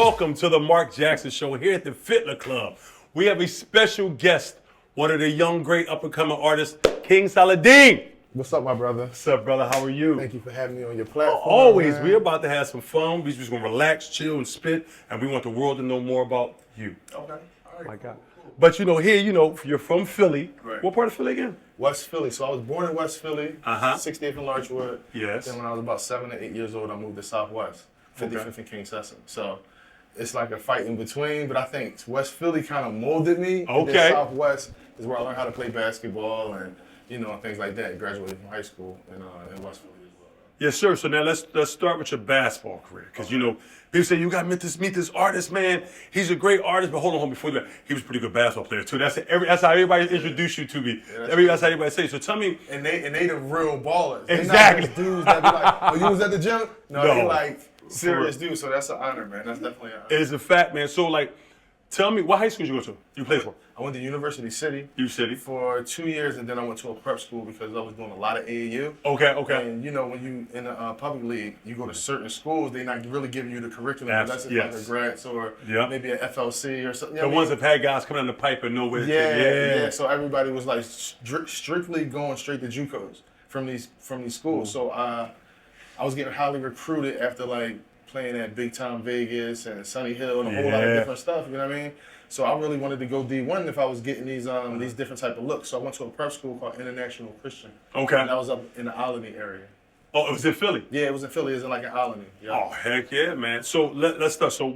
welcome to the Marc Jackson Show here at the Fitler Club. We have a special guest, one of the young, great, up-and-coming artists, King Saladeen. What's up, my brother? What's up, brother? How are you? Thank you for having me on your platform. Always. Man. We're about to have some fun. We're just going to relax, chill, and spit, and we want the world to know more about you. Okay. All right. My God. But, here, you're from Philly. Right. What part of Philly again? West Philly. So I was born in West Philly, 68th and Larchwood. Yes. Then when I was about 7 or 8 years old, I moved to Southwest, 55th and King Sessom. So it's like a fight in between, but I think West Philly kind of molded me. Okay. And then Southwest is where I learned how to play basketball and, things like that. Graduated from high school in West Philly as well. Yes, sir. So now let's start with your basketball career. Because, people say, you got to meet this artist, man. He's a great artist. But hold on, before that, he was a pretty good basketball player, too. That's how everybody introduced you to me. That's how everybody say. So tell me. And they the real ballers. Exactly. They not just dudes that be like, oh, you was at the gym? No. They like serious real. dudes. So that's an honor, man. That's definitely an honor. It is a fact, man. So, tell me, what high school did you go to? You played for? I went to University City. U-City. For 2 years, and then I went to a prep school because I was doing a lot of AAU. Okay. And, when you in a public league, you go to certain schools, they're not really giving you the curriculum. Unless it's like a grants or maybe an FLC or something. The ones that had guys coming down the pipe and know where to take. Yeah. So everybody was like strictly going straight to JUCOs from these schools. So I was getting highly recruited after playing at Big Time Vegas and Sunny Hill and a whole lot of different stuff. You know what I mean? So I really wanted to go D1 if I was getting these different type of looks. So I went to a prep school called International Christian. Okay. And that was up in the Alany area. Oh, it was in Philly? Yeah, it was in Philly. It was in Alany. Yeah. Oh, heck yeah, man. So let's start. So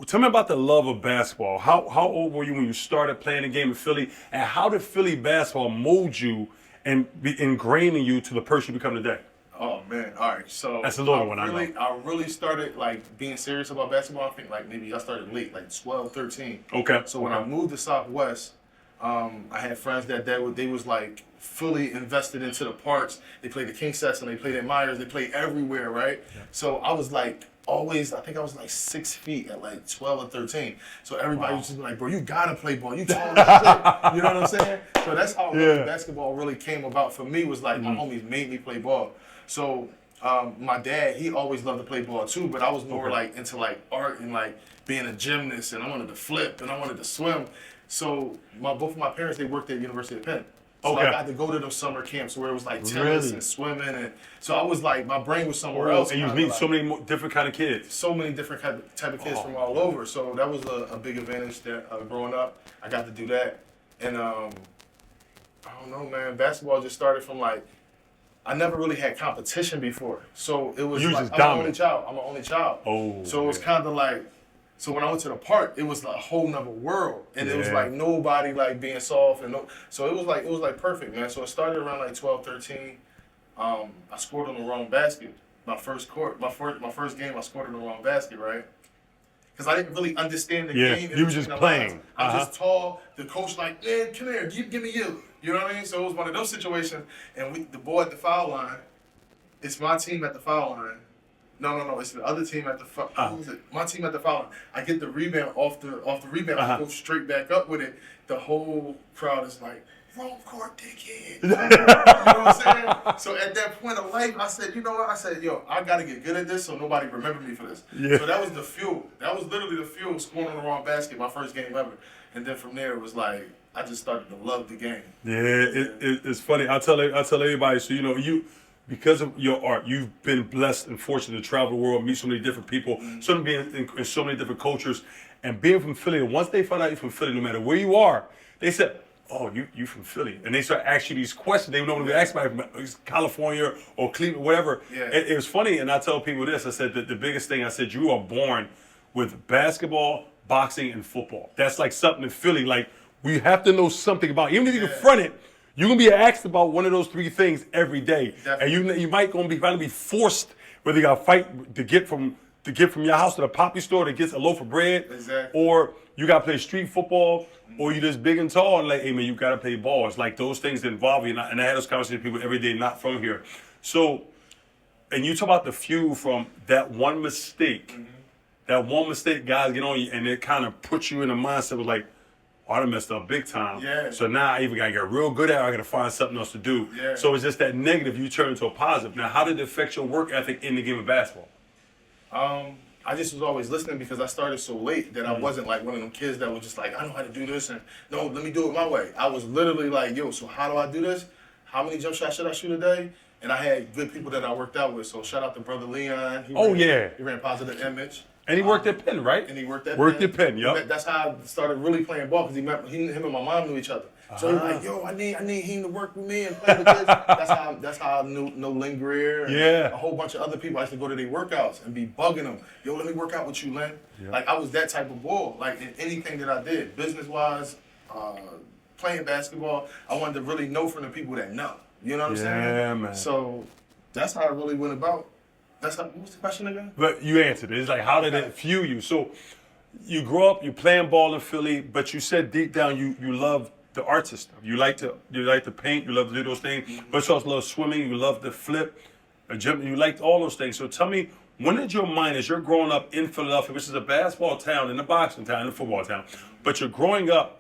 tell me about the love of basketball. How old were you when you started playing the game in Philly? And how did Philly basketball mold you and be ingrained in you to the person you become today? Oh man! All right, so that's a little one. I really started being serious about basketball. I think maybe I started late, 12, 13. Okay. So when I moved to Southwest, I had friends that they was fully invested into the parks. They played the King Sessom, they played at Myers, they played everywhere, right? Yeah. So I was always, I think I was 6 feet at 12 or 13. So everybody was just like, bro, you gotta play ball. You tall as shit. You know what I'm saying? So that's how basketball really came about for me. Was my homies made me play ball. So my dad, he always loved to play ball too, but I was more into art and being a gymnast, and I wanted to flip and I wanted to swim. So both of my parents, they worked at University of Penn. So I got to go to those summer camps where it was tennis and swimming, and so I was my brain was somewhere else. And you was meeting so many different kind of kids. So many different type of kids from all over. So that was a big advantage that growing up, I got to do that. And I don't know, man, basketball just started from I never really had competition before. So it was I'm an only child. I'm an only child. Oh. So it was kind of so when I went to the park, it was a whole nother world. And it was nobody being soft so it was perfect, man. So it started around 12, 13. I scored on the wrong basket. My first game, I scored on the wrong basket, right? Because I didn't really understand the game. You were just playing. I'm just tall. The coach man, come here, give me you. You know what I mean? So it was one of those situations. And the ball at the foul line, it's my team at the foul line. No, it's the other team at the foul line. My team at the foul line. I get the rebound off the rebound. I go straight back up with it. The whole crowd is wrong court, dickhead. You know what I'm saying? So at that point of life, I said, you know what? I said, yo, I got to get good at this so nobody remember me for this. Yeah. So that was the fuel. That was literally the fuel, scoring on the wrong basket, my first game ever. And then from there, it was I just started to love the game. Yeah, it's funny. I tell everybody, so you, because of your art, you've been blessed and fortunate to travel the world, meet so many different people, being in so many different cultures, and being from Philly. And once they find out you're from Philly, no matter where you are, they said, oh, you from Philly. And they start asking you these questions. They don't want to be asked by California or Cleveland, whatever. Yeah. It was funny, and I tell people this. I said that the biggest thing, I said, you are born with basketball, boxing, and football. That's something in Philly. We have to know something about it. Even if you can front it, you're going to be asked about one of those three things every day. Definitely. And you might be forced, whether you got to fight to get from your house to the poppy store to get a loaf of bread, or you got to play street football, or you just big and tall and hey man, you got to play ball. It's those things that involve you. And I had those conversations with people every day, not from here. So, and you talk about the fuel from that one mistake. That one mistake, guys get on you, and it kind of puts you in a mindset of I done messed up big time. Yeah. So now I either got to get real good at it or I got to find something else to do. Yeah. So it's just that negative you turn into a positive. Now, how did it affect your work ethic in the game of basketball? I just was always listening because I started so late that I wasn't like one of them kids that was just like, I know how to do this and no, let me do it my way. I was literally like, yo, so how do I do this? How many jump shots should I shoot a day? And I had good people that I worked out with. So shout out to brother Leon. He ran Positive Image. And he worked at Penn, right? And he worked at Penn, yep. That's how I started really playing ball because him and my mom knew each other. So he was like, yo, I need him to work with me and play with this. That's how I knew Lynn Greer and a whole bunch of other people. I used to go to their workouts and be bugging them. Yo, let me work out with you, Lynn. Yep. Like I was that type of boy. Like in anything that I did, business-wise, playing basketball, I wanted to really know from the people that know. You know what I'm saying? Yeah, man. So that's how it really went about. What was the question again? But you answered it. It's like, how did it fuel you? So you grew up, you playing ball in Philly, but you said deep down you love the artsy stuff. You like to paint, you love to do those things, but you also love swimming, you love to flip, you liked all those things. So tell me, when did your mind, as you're growing up in Philadelphia, which is a basketball town and a boxing town and a football town, but you're growing up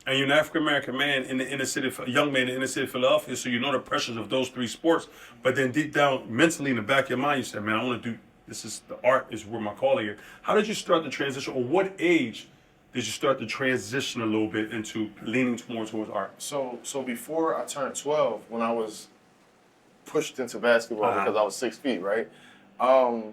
and you're an African-American man in the inner city, a young man in the inner city of Philadelphia, so you know the pressures of those three sports, but then deep down, mentally in the back of your mind, you said, man, I want to do, the art is where my calling is. How did you start the transition, or what age did you start to transition a little bit into leaning more towards art? So before I turned 12, when I was pushed into basketball because I was 6 feet, right? I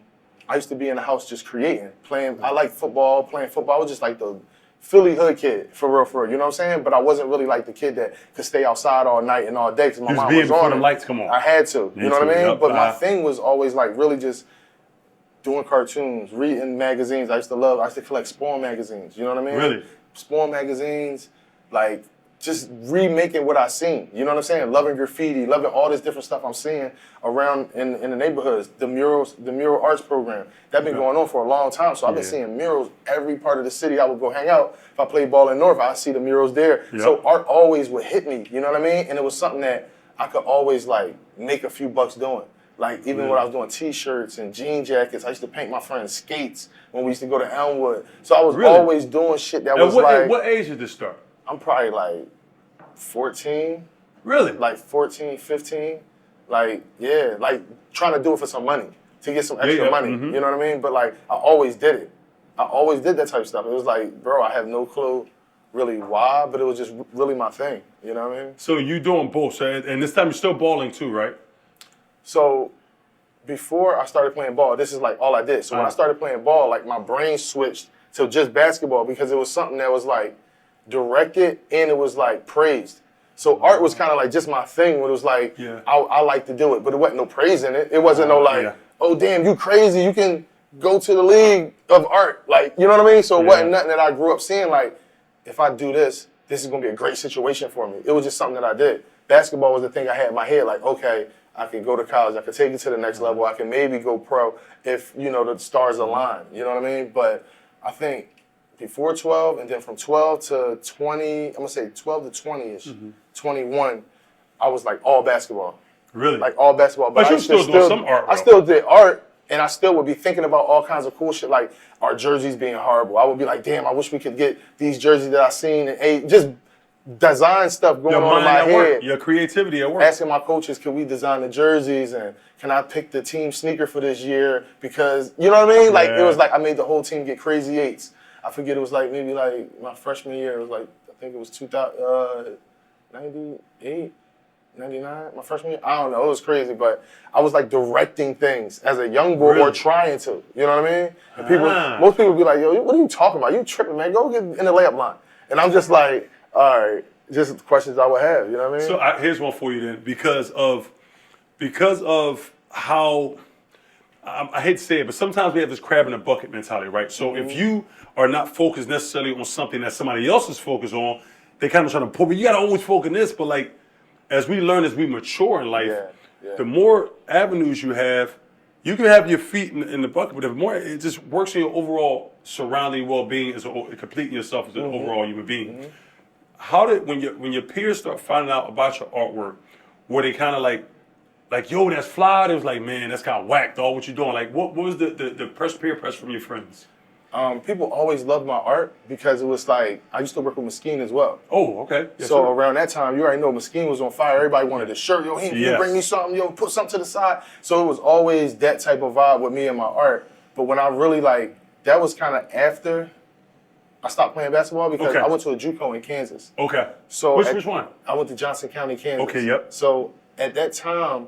used to be in the house just creating, playing. I like football, playing football. I was just like the Philly hood kid, for real, you know what I'm saying? But I wasn't really like the kid that could stay outside all night and all day because my mom was on. The lights come on. I had to, you know what I mean? Yep. But my thing was always like really just doing cartoons, reading magazines. I used to collect Spawn magazines, you know what I mean? Really? Spawn magazines, like just remaking what I seen, you know what I'm saying? Loving graffiti, loving all this different stuff I'm seeing around in the neighborhoods. The mural arts program, that been going on for a long time. So I've been seeing murals every part of the city I would go hang out. If I played ball in North, I see the murals there. Yep. So art always would hit me, you know what I mean? And it was something that I could always like make a few bucks doing. Like even when I was doing t-shirts and jean jackets, I used to paint my friends' skates when we used to go to Elmwood. So I was always doing shit that was like... What age did this start? I'm probably like 14. Really? Like 14, 15. Like, yeah, like trying to do it for some money, to get some extra money. Mm-hmm. You know what I mean? But like, I always did it. I always did that type of stuff. It was like, bro, I have no clue really why, but it was just really my thing. You know what I mean? So you doing both, so, and this time you're still balling too, right? So before I started playing ball, this is like all I did. So when I started playing ball, like my brain switched to just basketball because it was something that was like directed and it was like praised. So art was kind of like just my thing when it was like, I like to do it, but it wasn't no praise in it. It wasn't no like, oh damn, you crazy, you can go to the league of art. Like, you know what I mean? So it wasn't nothing that I grew up seeing like, if I do this, this is gonna be a great situation for me. It was just something that I did. Basketball was the thing I had in my head, like, okay, I can go to college, I can take it to the next level, I can maybe go pro if, you know, the stars align, you know what I mean? But I think before 12 and then from 12 to 20, I'm gonna say 12 to 20-ish, 21, I was like all basketball. Really? Like all basketball. But you still doing some art, bro. I still did art, and I still would be thinking about all kinds of cool shit, like our jerseys being horrible. I would be like, damn, I wish we could get these jerseys that I seen and just design stuff going on in my head. Your creativity at work. Asking my coaches, can we design the jerseys and can I pick the team sneaker for this year? Because, you know what I mean? Like, it was like I made the whole team get crazy 8s. I forget, it was like maybe like my freshman year, it was like, I think it was 98, 99, my freshman year. I don't know, it was crazy, but I was like directing things as a young boy or trying to, you know what I mean? And people, most people would be like, yo, what are you talking about? You tripping, man, go get in the layup line. And I'm just like, all right, just questions I would have, you know what I mean? So here's one for you then, because of how, I hate to say it, but sometimes we have this crab in a bucket mentality, right? So if you are not focused necessarily on something that somebody else is focused on, they kind of trying to pull, but you got to always focus on this. But like, as we learn, as we mature in life, the more avenues you have, you can have your feet in the bucket, but the more it just works on your overall surrounding well-being, as completing yourself as an overall human being. How did, when your peers start finding out about your artwork, were they kind of like, yo, that's fly? It was like, man, that's kind of whack, dog. What you doing? Like, what was the peer pressure from your friends? People always loved my art because it was like, I used to work with Mesquite as well. Oh, okay. Yes, so around that time, you already know Mesquite was on fire. Everybody wanted a shirt. Yo, hey, can you bring me something? Yo, put something to the side. So it was always that type of vibe with me and my art. But when I really that was kind of after I stopped playing basketball because I went to a JUCO in Kansas. Okay. So which one? I went to Johnson County, Kansas. Okay, yep. So at that time,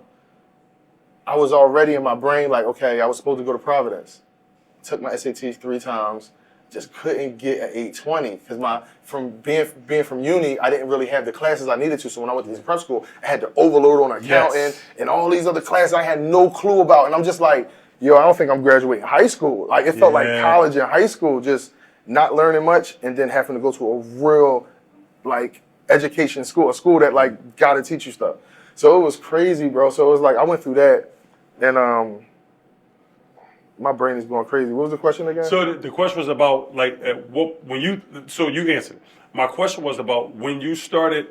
I was already in my brain like, okay, I was supposed to go to Providence. Took my SATs 3 times. Just couldn't get an 820 because from being from uni, I didn't really have the classes I needed to. So when I went to this prep school, I had to overload on accounting and all these other classes I had no clue about. And I'm just like, yo, I don't think I'm graduating high school. Like it felt like college and high school, just not learning much and then having to go to a real education school, a school that gotta teach you stuff. So it was crazy, bro. So it was I went through that and my brain is going crazy. What was the question again? So the question was about so you answered. My question was about when you started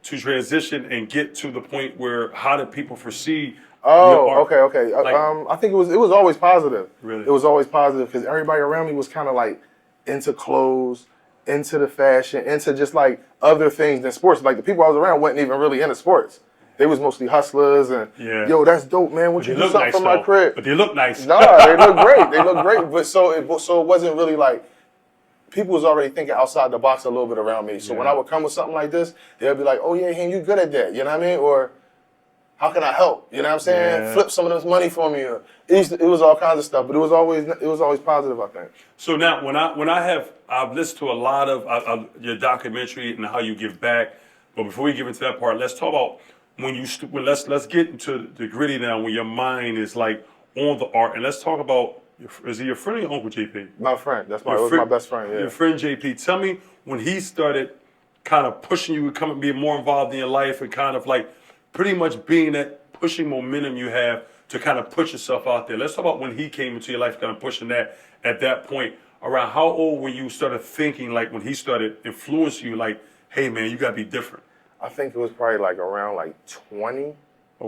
to transition and get to the point where how did people foresee your art? Okay. I think it was always positive. Really? It was always positive because everybody around me was kind of into clothes, into the fashion, into just other things than sports. The people I was around wasn't even really into sports. They was mostly hustlers and yo, that's dope, man. Would you do something for my crib? But they look nice. Nah, they look great. They look great. But so it wasn't really people was already thinking outside the box a little bit around me. So when I would come with something like this, they'd be like, oh yeah, you good at that. You know what I mean? Or how can I help? You know what I'm saying? Yeah. Flip some of this money for me. Or it was all kinds of stuff, but it was always positive, I think. So now I've listened to a lot of your documentary and how you give back. But before we get into that part, let's talk about let's get into the gritty now when your mind is on the art, and let's talk about is he your friend or your uncle JP? My friend. It was my best friend. Yeah. Your friend JP. Tell me when he started kind of pushing you, being more involved in your life, and kind of pretty much being that pushing momentum you have to kind of put yourself out there. Let's talk about when he came into your life, kind of pushing that at that point. Around how old when you started thinking when he started influencing you, hey man, you gotta be different? I think it was probably around 20,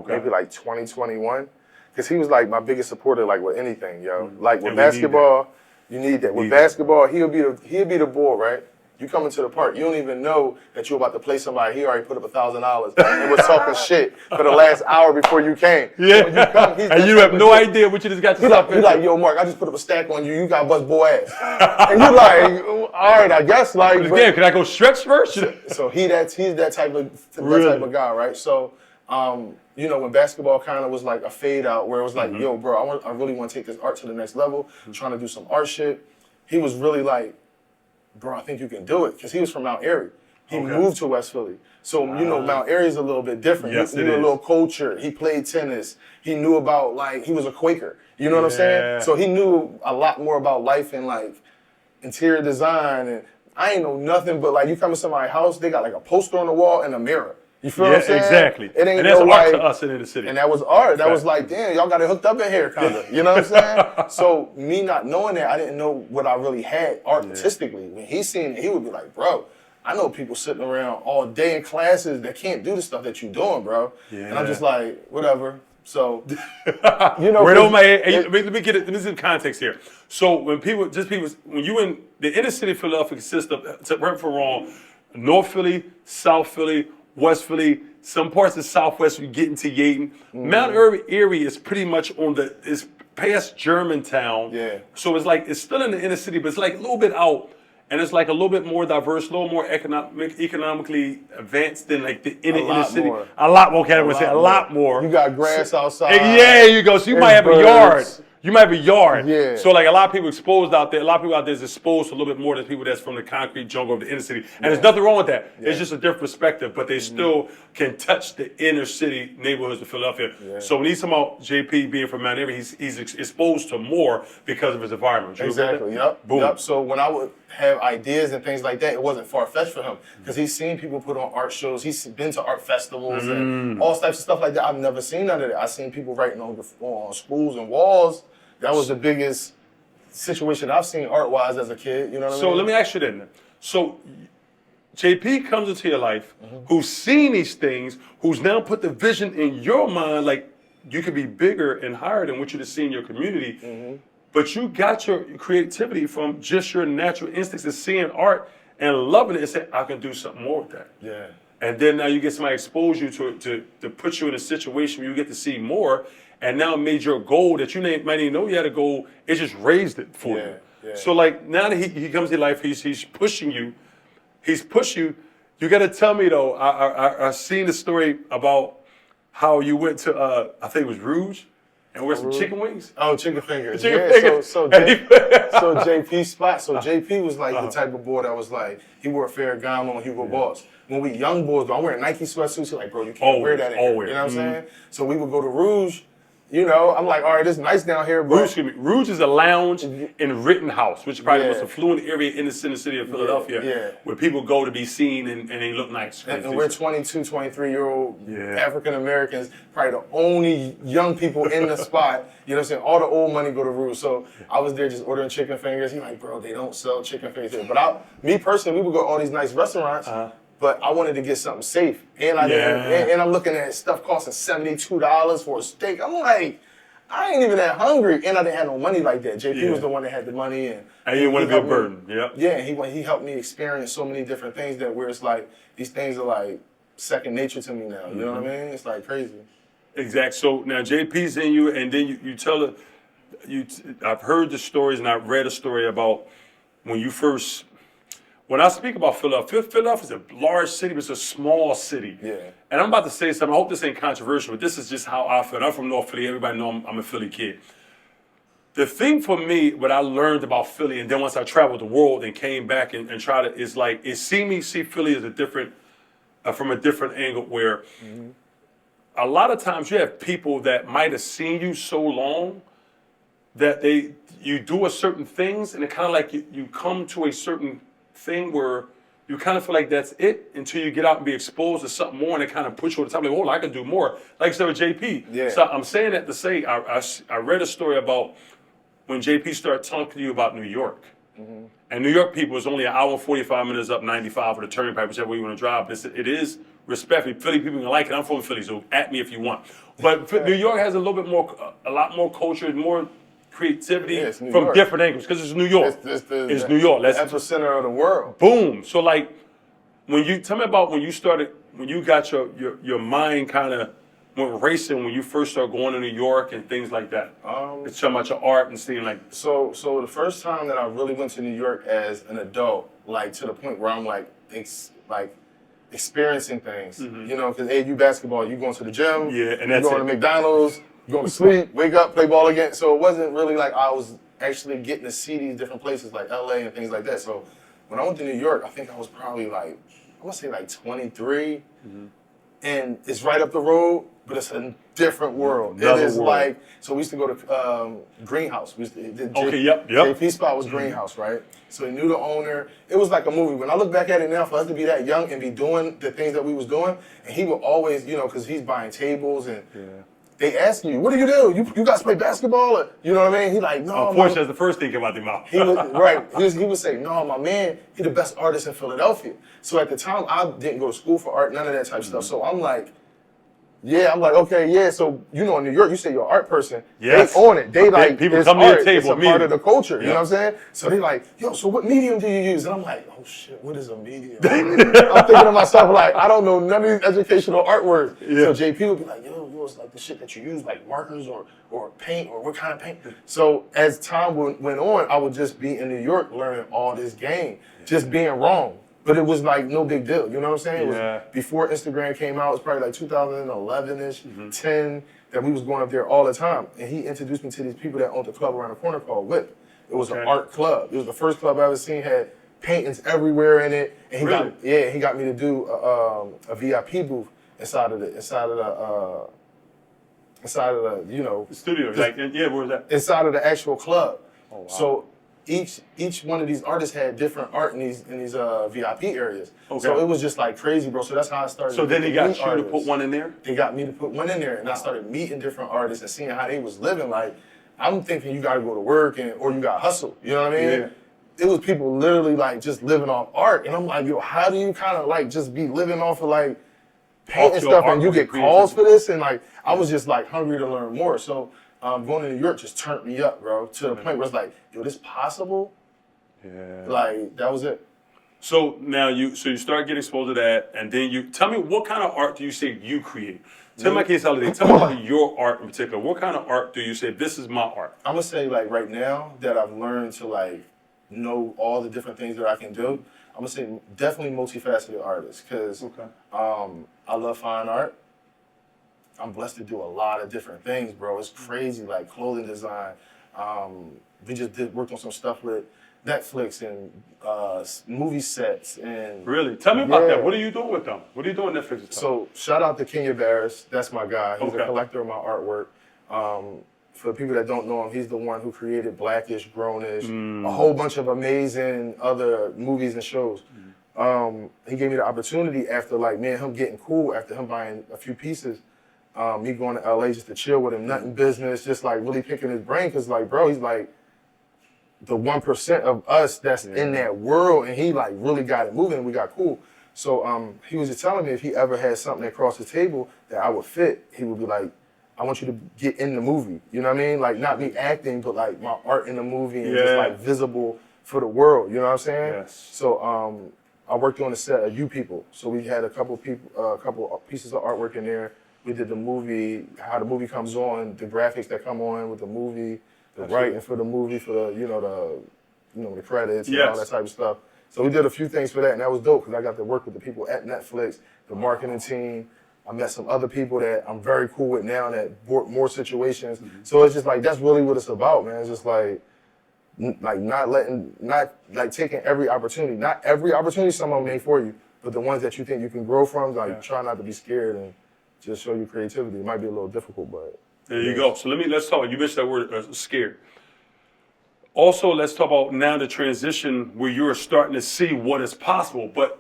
maybe 20, 21. Because he was my biggest supporter with anything, yo. With basketball, you need that. With basketball, he'll be the bull, right? You come into the park, you don't even know that you're about to play somebody. He already put up $1,000 and was talking shit for the last hour before you came. Yeah. So when you come, and you have no idea what you just got yourself into. He's yo, Marc, I just put up a stack on you. You got bust boy ass. And you're all right, I guess. Damn, can I go stretch first? So he's that type of guy, right? So, when basketball kind of was a fade out where it was yo, bro, I really want to take this art to the next level. Trying to do some art shit. He was really bro, I think you can do it. Because he was from Mount Airy. He moved to West Philly. So, Mount Airy is a little bit different. Yes, he knew a little culture. He played tennis. He knew about, he was a Quaker. You know what I'm saying? So he knew a lot more about life and, interior design. And I ain't know nothing but, you come to somebody's house, they got, a poster on the wall and a mirror. You feel what I'm saying? Exactly. It ain't and that's art to us in the city. And that was art. That was damn, y'all got it hooked up in here, kind of. You know what I'm saying? So me not knowing that, I didn't know what I really had artistically. When he seen it, he would be like, bro, I know people sitting around all day in classes that can't do the stuff that you doing, bro. Yeah. And I'm just whatever. So, Right on my head. Let me get some context here. So when you in the inner city of Philadelphia consists of, right for wrong, North Philly, South Philly, West Philly, some parts of Southwest, you get into Yaden. Mount Airy is pretty much it's past Germantown. Yeah. So it's still in the inner city, but it's a little bit out. And it's a little bit more diverse, a little more economically advanced than the inner city. More. A lot more, a lot more. You got grass outside. Yeah, you go. So you might have a yard. You might have a yard. Yeah. So a lot of people exposed out there. A lot of people out there is exposed to a little bit more than people that's from the concrete jungle of the inner city. And there's nothing wrong with that. Yeah. It's just a different perspective, but they still can touch the inner city neighborhoods of Philadelphia. Yeah. So when he's talking about JP being from Mount Airy, he's exposed to more because of his environment. Exactly. Yep. Boom. Yep. So when I would have ideas and things like that, it wasn't far-fetched for him because he's seen people put on art shows. He's been to art festivals and all types of stuff like that. I've never seen none of that. I've seen people writing on schools and walls. That was the biggest situation I've seen art-wise as a kid. You know what I mean? So let me ask you then. So JP comes into your life, who's seen these things, who's now put the vision in your mind, you could be bigger and higher than what you just see in your community. But you got your creativity from just your natural instincts of seeing art and loving it and saying, I can do something more with that. Yeah. And then now you get somebody expose you to put you in a situation where you get to see more. and now made your goal that you might even know you had a goal. It just raised it for Yeah, you. yeah. So like now that he comes to your life, he's pushing you. He's pushed you. You got to tell me though. I seen the story about how you went to I think it was Rouge, and wear some chicken wings. Oh, chicken fingers. Chicken Yeah, fingers. so JP spot. So JP was like the type of boy that was like, he wore Ferragamo and Hugo Boss. When we young boys, but I'm wearing Nike sweatsuits, he's like, bro, you can't wear that in here. You know what I'm saying? So we would go to Rouge. You know, I'm like, all right, it's nice down here, but Rouge is a lounge in Rittenhouse, which is probably the most affluent area in the city of Philadelphia, where people go to be seen and they look nice. And we're 22, 23-year-old African Americans, probably the only young people in the spot. You know what I'm saying? All the old money go to Rouge. So I was there just ordering chicken fingers. He's like, bro, they don't sell chicken fingers here. But me personally, we would go to all these nice restaurants. But I wanted to get something safe, and and I'm looking at stuff costing $72 for a steak. I'm like, I ain't even that hungry, and I didn't have no money like that. JP was the one that had the money, and you didn't want to be a burden. He helped me experience so many different things that where it's like these things are like second nature to me now. You know what I mean? It's like crazy. Exactly. So now JP's in you, and then you tell her. I've heard the stories, and I've read a story about when you first. When I speak about Philadelphia, Philadelphia is a large city, but it's a small city. Yeah. And I'm about to say something. I hope this ain't controversial, but this is just how I feel. I'm from North Philly. Everybody know I'm a Philly kid. The thing for me, what I learned about Philly, and then once I traveled the world and came back and tried it, is like it see Philly as a different, from a different angle. Where a lot of times you have people that might have seen you so long that you do a certain things, and it kind of like you come to a certain thing where you kind of feel like that's it until you get out and be exposed to something more, and it kind of puts you on the top. Like, oh, I can do more. Like I said with JP. Yeah. So I'm saying that to say I read a story about when JP started talking to you about New York. And New York people is only an hour and 45 minutes up 95 for the turnpike, whichever way you want to drive. But it is respectfully. Philly people can like it. I'm from Philly, so at me if you want. But New York has a lot more culture, more creativity from different angles because it's New York. It's New York. That's the center of the world. Boom. So like, tell me about when you got your mind kind of went racing when you first started going to New York and things like that. It's talking about your art and seeing like. So the first time that I really went to New York as an adult, like to the point where I'm like experiencing things, you know, because AAU basketball, you going to the gym, and that's you going to McDonald's. Go to sleep, wake up, play ball again. So it wasn't really like I was actually getting to see these different places like LA and things like that. So when I went to New York, I think I was probably like, I want to say like 23. And it's right up the road, but it's a different world. It is like, so we used to go to Greenhouse. JP spot was Greenhouse, right? So he knew the owner. It was like a movie. When I look back at it now, for us to be that young and be doing the things that we was doing, and he would always, you know, because he's buying tables and they ask you, what do? You guys play basketball? Or, you know what I mean? He like, no. Unfortunately, that's the first thing came out their mouth. He would say, no, my man, he the best artist in Philadelphia. So at the time, I didn't go to school for art, none of that type of stuff. So I'm like, okay, so you know, in New York, you say you're an art person. Yes. They own it. They like, people it's come art. to the table. It's a part of the culture. You know what I'm saying? So they like, yo, so what medium do you use? And I'm like, oh shit, what is a medium? I'm thinking to myself like, I don't know none of these educational art words. So JP would be like, yo, it's like the shit that you use, like markers or paint or what kind of paint. So as time went on, I would just be in New York learning all this game, just being wrong. But it was like no big deal, you know what I'm saying? It was before Instagram came out, it was probably like 2011-ish, 10, that we was going up there all the time. And he introduced me to these people that owned a club around the corner called Whip. It was an art club. It was the first club I ever seen, had paintings everywhere in it. And he got me to do a VIP booth inside of the you know, the studio. Like, where was that? Inside of the actual club. Oh, wow. So each one of these artists had different art in these VIP areas. So it was just like crazy, bro. So that's how I started. So then they got you to put one in there? They got me to put one in there, and I started meeting different artists and seeing how they was living. Like, I'm thinking you got to go to work or you got to hustle. You know what I mean? Yeah. It was people literally like just living off art, and I'm like, yo, how do you kind of like just be living off of like painting stuff, and you get calls for this, and like I was just like hungry to learn more. So. Going to New York just turned me up, bro, to the point where it's like, yo, this possible? Yeah. Like, that was it. So now you start getting exposed to that, and then tell me what kind of art do you say you create? Tell me, Saladeen, tell me about your art in particular. What kind of art do you say, this is my art? I'm gonna say like right now that I've learned to like know all the different things that I can do. I'm gonna say definitely multifaceted artist because I love fine art. I'm blessed to do a lot of different things, bro. It's crazy, like clothing design. We just worked on some stuff with Netflix and movie sets and. Really? Tell me about that. What are you doing with them? What are you doing Netflix? So shout out to Kenya Barris. That's my guy. He's Okay. a collector of my artwork. For the people that don't know him, he's the one who created Blackish, Grownish, a whole bunch of amazing other movies and shows. He gave me the opportunity after like me and him getting cool, after him buying a few pieces, me going to LA just to chill with him, nothing business, just like really picking his brain. Cause like, bro, he's like the 1% of us that's in that world, and he like really got it moving and we got cool. So he was just telling me if he ever had something across the table that I would fit, he would be like, I want you to get in the movie. You know what I mean? Like not me acting, but like my art in the movie and just like visible for the world. You know what I'm saying? Yes. So I worked on the set of You People. So we had a couple pieces of artwork in there. We did the movie, how the movie comes on, the graphics that come on with the movie, the writing for the movie, for the the credits and all that type of stuff. So we did a few things for that, and that was dope because I got to work with the people at Netflix, the marketing team. I met some other people that I'm very cool with now that brought more situations. So it's just like, that's really what it's about, man. It's just like not taking every opportunity. Not every opportunity someone made for you, but the ones that you think you can grow from, like try not to be scared and just show your creativity. It might be a little difficult, but. There you go. So let's talk. You mentioned that word scared. Also, let's talk about now the transition where you're starting to see what is possible. But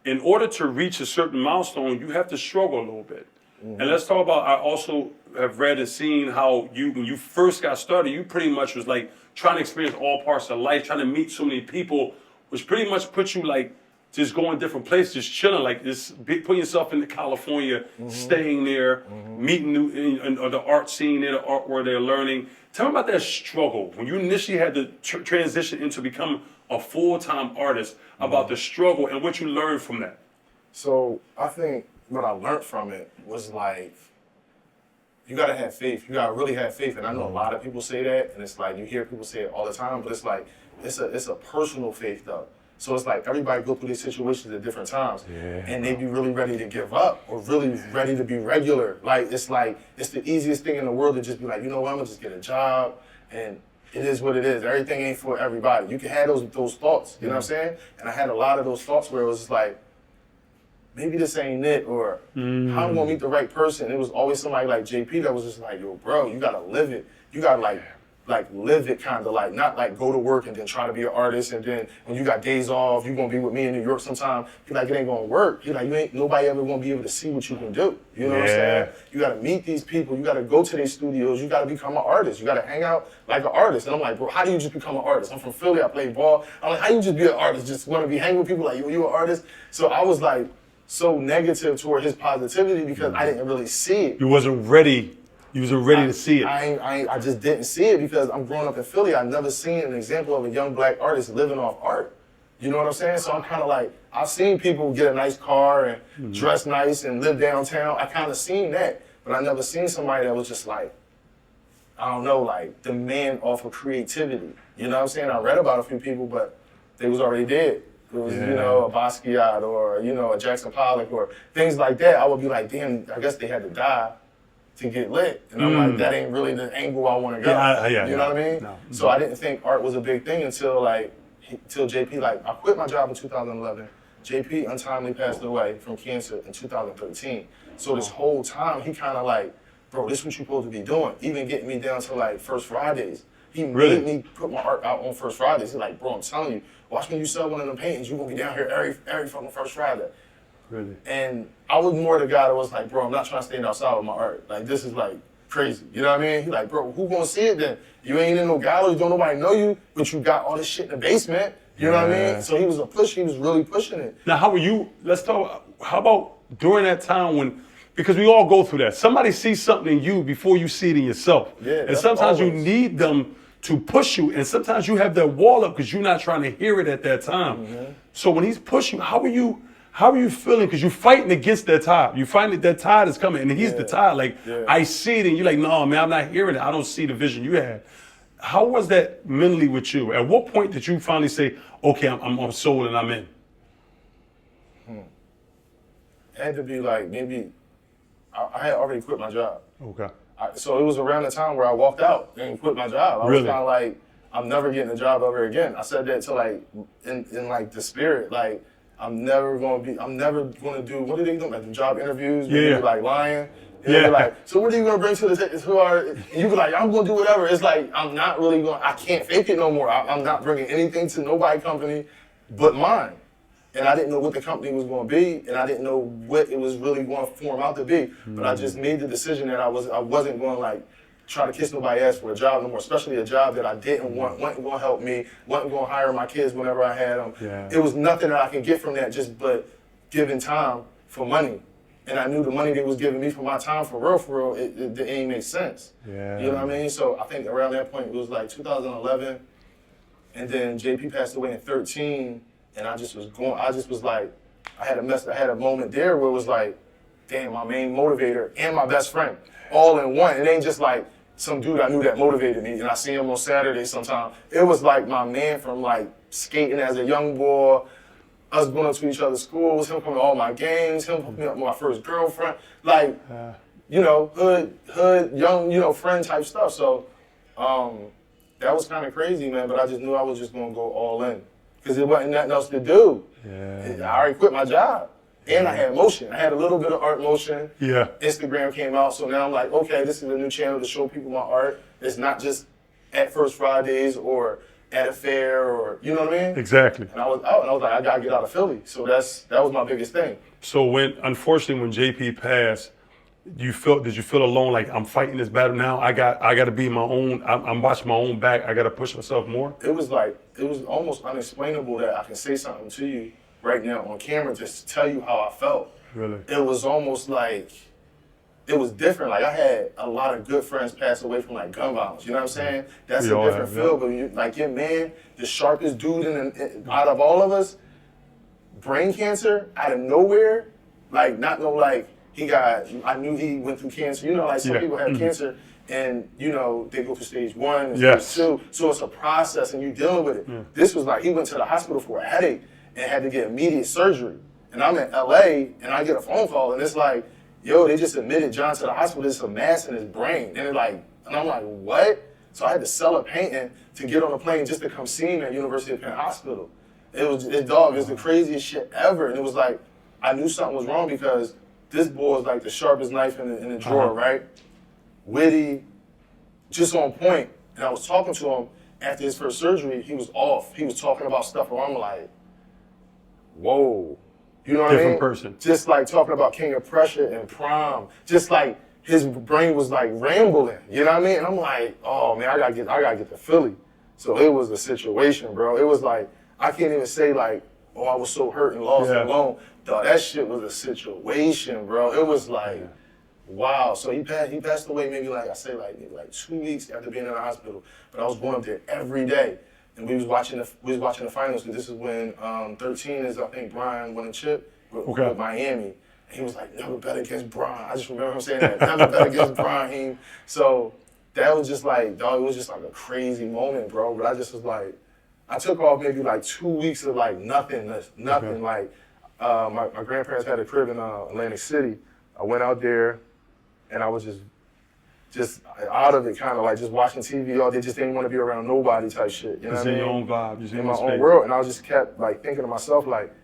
in order to reach a certain milestone, you have to struggle a little bit. And let's talk about, I also have read and seen how when you first got started, you pretty much was like trying to experience all parts of life, trying to meet so many people, which pretty much put you like just going different places, just chilling, like just putting yourself into California, staying there, meeting the art scene there, the art where they're learning. Tell me about that struggle when you initially had to transition into become a full-time artist, about the struggle and what you learned from that. So I think what I learned from it was like, you gotta have faith. You gotta really have faith. And I know a lot of people say that, and it's like you hear people say it all the time, but it's like it's a personal faith though. So it's like everybody go through these situations at different times, and they be really ready to give up or really ready to be regular. Like it's the easiest thing in the world to just be like, you know what, I'm gonna just get a job and it is what it is. Everything ain't for everybody. You can have those thoughts, you know what I'm saying? And I had a lot of those thoughts where it was just like, maybe this ain't it, or how am I gonna meet the right person? It was always somebody like JP that was just like, yo, bro, you gotta live it. You gotta like live it, kind of like, not like go to work and then try to be an artist, and then when you got days off, you gonna be with me in New York sometime. You're like, it ain't gonna work. You're like, nobody ever gonna be able to see what you can do. You know what I'm saying? You gotta meet these people. You gotta go to their studios. You gotta become an artist. You gotta hang out like an artist. And I'm like, bro, how do you just become an artist? I'm from Philly. I play ball. I'm like, how you just be an artist? Just wanna be hanging with people like, you an artist? So I was like so negative toward his positivity because I didn't really see it. You wasn't ready. You wasn't ready to see it. I just didn't see it because I'm growing up in Philly. I've never seen an example of a young black artist living off art. You know what I'm saying? So I'm kind of like, I've seen people get a nice car and dress nice and live downtown. I kind of seen that, but I never seen somebody that was just like, I don't know, like demand off of creativity. You know what I'm saying? I read about a few people, but they was already dead. It was, a Basquiat or, a Jackson Pollock or things like that. I would be like, damn, I guess they had to die to get lit. And I'm like, that ain't really the angle I want to go. You know what I mean? No. So I didn't think art was a big thing until JP, I quit my job in 2011. JP untimely passed away from cancer in 2013. So this whole time, he kind of like, bro, this is what you're supposed to be doing. Even getting me down to like First Fridays. He made me put my art out on First Fridays. He's like, bro, I'm telling you, watch when you sell one of them paintings, you're going to be down here every fucking First Friday. Really? And I was more the guy that was like, bro, I'm not trying to stand outside with my art. Like, this is like crazy. You know what I mean? He's like, bro, who gonna see it then? You ain't in no gallery, don't nobody know you, but you got all this shit in the basement. You know what I mean? So he was he was really pushing it. Now, how were you, let's talk, how about during that time when, because we all go through that. Somebody sees something in you before you see it in yourself. Yeah, and sometimes you need them to push you, and sometimes you have that wall up because you're not trying to hear it at that time. So when he's pushing, how How are you feeling? Because you're fighting against that tide. You find that tide is coming, and he's the tide. Like, I see it, and you're like, no, man, I'm not hearing it. I don't see the vision you had. How was that mentally with you? At what point did you finally say, okay, I'm sold and I'm in? It had to be like maybe I had already quit my job. Okay. So it was around the time where I walked out and quit my job. I was kind of like, I'm never getting a job ever again. I said that to like in like the spirit, like I'm never gonna do, what do they do, like the job interviews, maybe like lying. And they're like, so what are you gonna bring to the table? You be like, I'm gonna do whatever. It's like, I'm not really I can't fake it no more. I'm not bringing anything to nobody's company but mine. And I didn't know what the company was going to be, and I didn't know what it was really going to form out to be. But I just made the decision that I wasn't going to like try to kiss nobody's ass for a job no more, especially a job that I didn't want, wasn't going to help me, wasn't going to hire my kids whenever I had them. Yeah. It was nothing that I can get from that but giving time for money. And I knew the money they was giving me for my time for real, it ain't make sense. Yeah. You know what I mean? So I think around that point, it was like 2011, and then JP passed away in 2013. And I just was like, I had a moment there where it was like, damn, my main motivator and my best friend, all in one. It ain't just like some dude I knew that motivated me and I see him on Saturday sometime. It was like my man from like skating as a young boy, us going up to each other's schools, him coming to all my games, him hooking me up with my first girlfriend, like, you know, hood, young, friend type stuff. So that was kind of crazy, man, but I just knew I was just gonna go all in. Because there wasn't nothing else to do. Yeah. I already quit my job. And I had motion. I had a little bit of art motion. Yeah. Instagram came out, so now I'm like, okay, this is a new channel to show people my art. It's not just at First Fridays or at a fair or, you know what I mean? Exactly. And I was out, and I was like, I gotta get out of Philly. So that was my biggest thing. So unfortunately, when JP passed, did you feel alone? Like, I'm fighting this battle now. I got to be my own. I'm watching my own back. I got to push myself more. It was almost unexplainable that I can say something to you right now on camera just to tell you how I felt. Really? It was almost like, it was different. Like I had a lot of good friends pass away from like gun violence. You know what I'm saying? That's a different feel. But like your man, the sharpest dude out of all of us, brain cancer out of nowhere, like not no like. I knew he went through cancer. You know, like some people have cancer and, you know, they go through stage 1 and stage 2. So it's a process and you're dealing with it. This was like, he went to the hospital for a headache and had to get immediate surgery. And I'm in LA and I get a phone call and it's like, yo, they just admitted John to the hospital. There's a mass in his brain. And I'm like, what? So I had to sell a painting to get on a plane just to come see him at University of Penn Hospital. It was the craziest shit ever. And it was like, I knew something was wrong because this boy is like the sharpest knife in the drawer, right? Witty, just on point. And I was talking to him after his first surgery. He was off. He was talking about stuff where I'm like, whoa. You know what I mean? Different person. Just like talking about King of Prussia and Prom. Just like his brain was like rambling. You know what I mean? And I'm like, oh man, I gotta get to Philly. So it was a situation, bro. It was like, I can't even say like, oh, I was so hurt and lost and alone. Dog, that shit was a situation, bro. It was like, wow. So he passed away maybe like 2 weeks after being in the hospital. But I was going up there every day, and we was watching the finals. Because this is when 13 is I think Brian won a chip with Miami. And he was like, never bet against Brian. I just remember him saying that, never bet against Brian. So that was just like, dog, it was just like a crazy moment, bro. But I just was like, I took off maybe like 2 weeks of like nothing. Like. My grandparents had a crib in Atlantic City. I went out there, and I was just out of it, kind of like just watching TV all day. Just didn't want to be around nobody type shit. You know what I mean? In your own vibe, just in my own world. And I just kept like thinking to myself like,